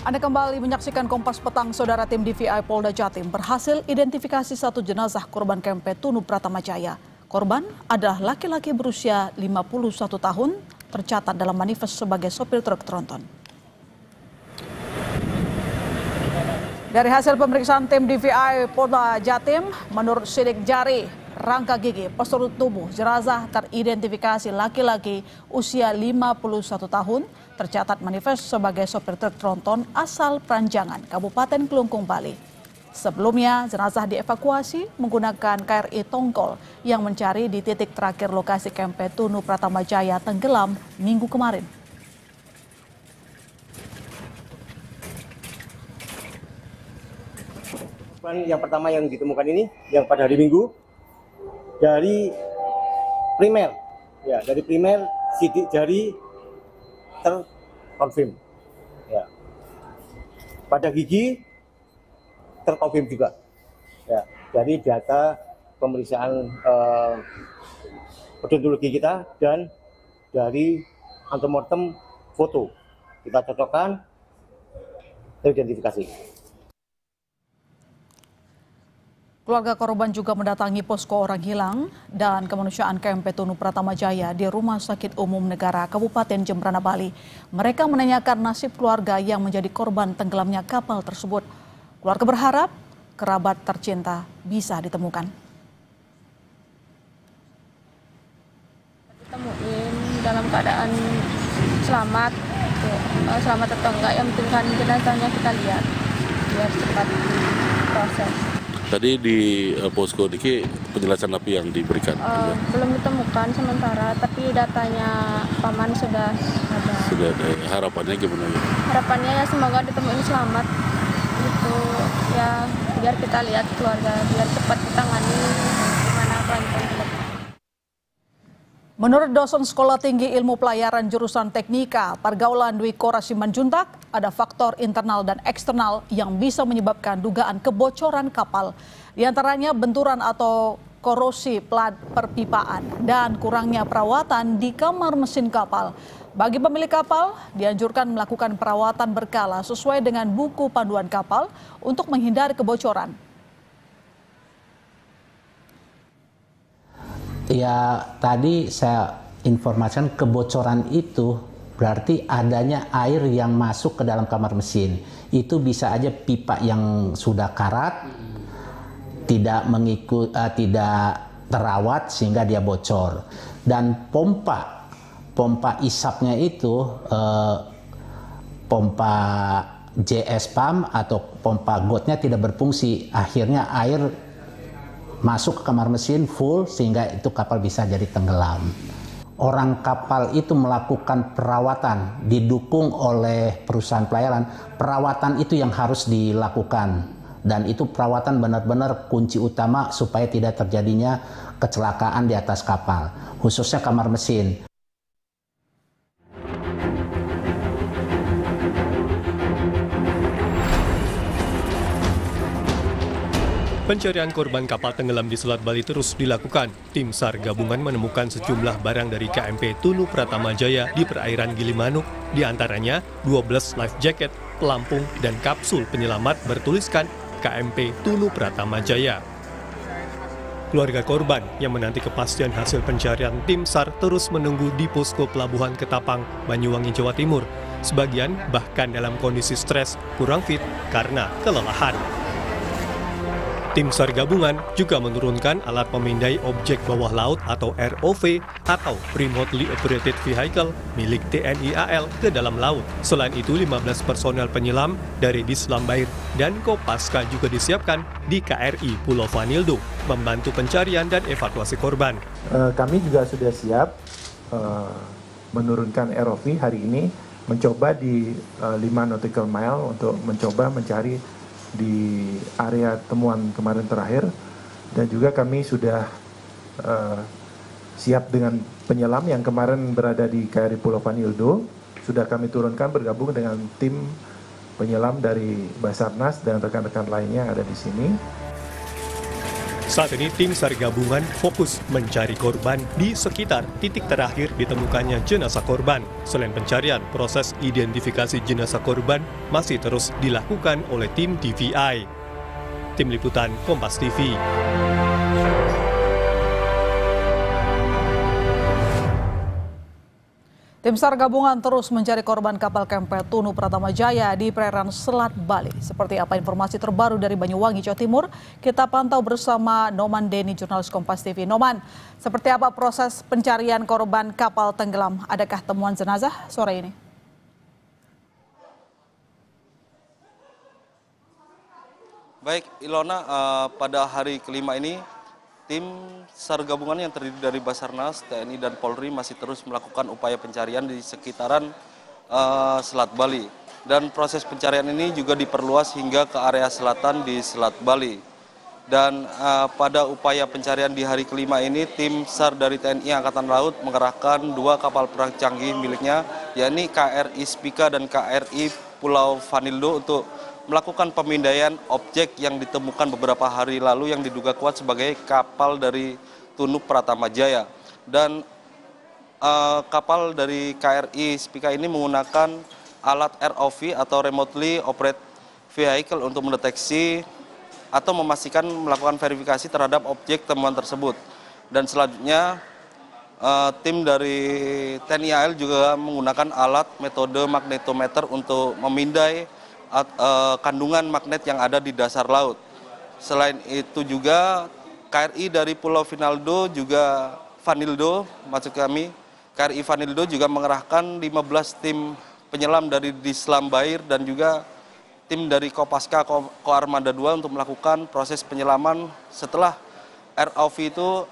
Anda kembali menyaksikan Kompas Petang. Saudara, tim DVI Polda Jatim berhasil identifikasi satu jenazah korban KMP Tunu Pratama Jaya. Korban adalah laki-laki berusia 51 tahun, tercatat dalam manifest sebagai sopir truk tronton. Dari hasil pemeriksaan tim DVI Polda Jatim, menurut sidik jari, rangka gigi, postur tubuh jenazah teridentifikasi laki-laki usia 51 tahun, tercatat manifest sebagai sopir truk tronton asal Pranjangan, Kabupaten Kelungkung, Bali. Sebelumnya, jenazah dievakuasi menggunakan KRI Tongkol yang mencari di titik terakhir lokasi KMP Tunu Pratama Jaya tenggelam Minggu kemarin. Yang pertama yang ditemukan ini, yang pada hari Minggu, dari primer, ya dari primer sidik jari terkonfirm, ya. Pada gigi terkonfirm juga, ya. Dari data pemeriksaan odontologi kita dan dari antemortem foto kita cocokkan teridentifikasi. Keluarga korban juga mendatangi posko orang hilang dan kemanusiaan KMP Tunu Pratama Jaya di Rumah Sakit Umum Negara Kabupaten Jembrana, Bali. Mereka menanyakan nasib keluarga yang menjadi korban tenggelamnya kapal tersebut. Keluarga berharap kerabat tercinta bisa ditemukan. Ditemuin dalam keadaan selamat, selamat atau enggak, yang penting kan jenazahnya kita lihat biar cepat proses. Tadi di posko Diki penjelasan apa yang diberikan? Belum ditemukan sementara, tapi datanya paman sudah ada. Sudah ada. Harapannya gimana? Harapannya ya semoga ditemuin selamat. Itu ya biar kita lihat keluarga, biar cepat ditangani gimana kelanjutan. Menurut dosen Sekolah Tinggi Ilmu Pelayaran jurusan Teknika Pergaulan Dwi Kora Simanjuntak, ada faktor internal dan eksternal yang bisa menyebabkan dugaan kebocoran kapal. Di antaranya benturan atau korosi plat perpipaan dan kurangnya perawatan di kamar mesin kapal. Bagi pemilik kapal, dianjurkan melakukan perawatan berkala sesuai dengan buku panduan kapal untuk menghindari kebocoran. Ya, tadi saya informasikan kebocoran itu berarti adanya air yang masuk ke dalam kamar mesin. Itu bisa aja pipa yang sudah karat, tidak terawat sehingga dia bocor. Dan pompa isapnya itu, pompa JS pump atau pompa gotnya tidak berfungsi. Akhirnya air masuk ke kamar mesin full sehingga itu kapal bisa jadi tenggelam. Orang kapal itu melakukan perawatan didukung oleh perusahaan pelayaran. Perawatan itu yang harus dilakukan dan itu perawatan benar-benar kunci utama supaya tidak terjadinya kecelakaan di atas kapal, khususnya kamar mesin. Pencarian korban kapal tenggelam di Selat Bali terus dilakukan. Tim SAR gabungan menemukan sejumlah barang dari KMP Tunu Pratama Jaya di perairan Gilimanuk, di antaranya 12 life jacket, pelampung, dan kapsul penyelamat bertuliskan KMP Tunu Pratama Jaya. Keluarga korban yang menanti kepastian hasil pencarian tim SAR terus menunggu di posko pelabuhan Ketapang, Banyuwangi, Jawa Timur. Sebagian bahkan dalam kondisi stres, kurang fit karena kelelahan. Tim SAR gabungan juga menurunkan alat pemindai objek bawah laut atau ROV atau Remotely Operated Vehicle milik TNI AL ke dalam laut. Selain itu, 15 personel penyelam dari Dislambair dan Kopaska juga disiapkan di KRI Pulau Vanildo membantu pencarian dan evakuasi korban. Kami juga sudah siap menurunkan ROV hari ini, mencoba di 5 nautical mile untuk mencoba mencari di area temuan kemarin terakhir, dan juga kami sudah siap dengan penyelam yang kemarin berada di KRI Pulau Vanildo. Sudah kami turunkan bergabung dengan tim penyelam dari Basarnas dan rekan-rekan lainnya yang ada di sini. Saat ini tim SAR gabungan fokus mencari korban di sekitar titik terakhir ditemukannya jenazah korban. Selain pencarian, proses identifikasi jenazah korban masih terus dilakukan oleh tim DVI. Tim Liputan Kompas TV. Tim SAR gabungan terus mencari korban kapal KMP Tunu Pratama Jaya di perairan Selat Bali. Seperti apa informasi terbaru dari Banyuwangi, Jawa Timur? Kita pantau bersama Noman Deni, jurnalis Kompas TV. Noman, seperti apa proses pencarian korban kapal tenggelam? Adakah temuan jenazah sore ini? Baik, Ilona, pada hari kelima ini, tim SAR gabungan yang terdiri dari Basarnas, TNI, dan Polri masih terus melakukan upaya pencarian di sekitaran Selat Bali. Dan proses pencarian ini juga diperluas hingga ke area selatan di Selat Bali. Dan pada upaya pencarian di hari kelima ini, tim SAR dari TNI Angkatan Laut mengerahkan 2 kapal perang canggih miliknya, yakni KRI Spika dan KRI Pulau Vanildo untuk melakukan pemindaian objek yang ditemukan beberapa hari lalu yang diduga kuat sebagai kapal dari Tunu Pratama Jaya. Dan kapal dari KRI Spika ini menggunakan alat ROV atau Remotely Operated Vehicle untuk mendeteksi atau memastikan melakukan verifikasi terhadap objek temuan tersebut. Dan selanjutnya tim dari TNI AL juga menggunakan alat metode magnetometer untuk memindai kandungan magnet yang ada di dasar laut. Selain itu juga KRI dari Pulau Vanildo KRI Vanildo juga mengerahkan 15 tim penyelam dari Dislam Bair dan juga tim dari Kopaska Koarmada 2 untuk melakukan proses penyelaman setelah ROV itu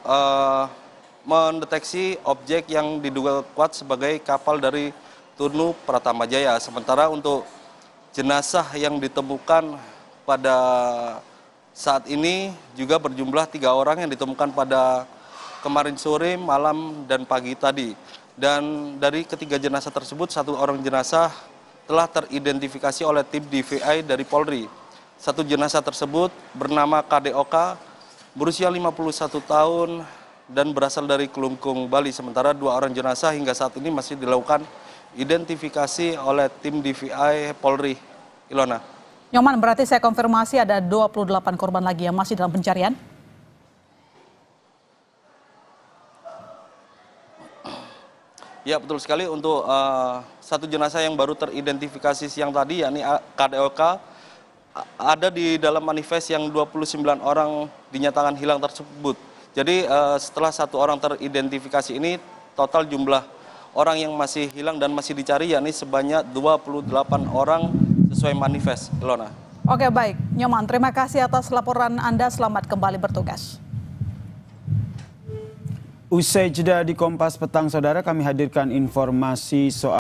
mendeteksi objek yang diduga kuat sebagai kapal dari Tunu Pratama Jaya. Sementara untuk jenazah yang ditemukan pada saat ini juga berjumlah 3 orang yang ditemukan pada kemarin sore, malam, dan pagi tadi. Dan dari ketiga jenazah tersebut, 1 orang jenazah telah teridentifikasi oleh tim DVI dari Polri. 1 jenazah tersebut bernama KDOK, berusia 51 tahun dan berasal dari Kelungkung, Bali. Sementara 2 orang jenazah hingga saat ini masih dilakukan identifikasi oleh tim DVI Polri. Ilona. Nyoman, berarti saya konfirmasi ada 28 korban lagi yang masih dalam pencarian? Ya, betul sekali. Untuk 1 jenazah yang baru teridentifikasi siang tadi, yakni KDOK, ada di dalam manifest yang 29 orang dinyatakan hilang tersebut. Jadi setelah 1 orang teridentifikasi ini, total jumlah orang yang masih hilang dan masih dicari yakni sebanyak 28 orang sesuai manifest, Ilona. Oke, baik. Nyoman, terima kasih atas laporan Anda. Selamat kembali bertugas. Usai jeda di Kompas Petang, Saudara, kami hadirkan informasi soal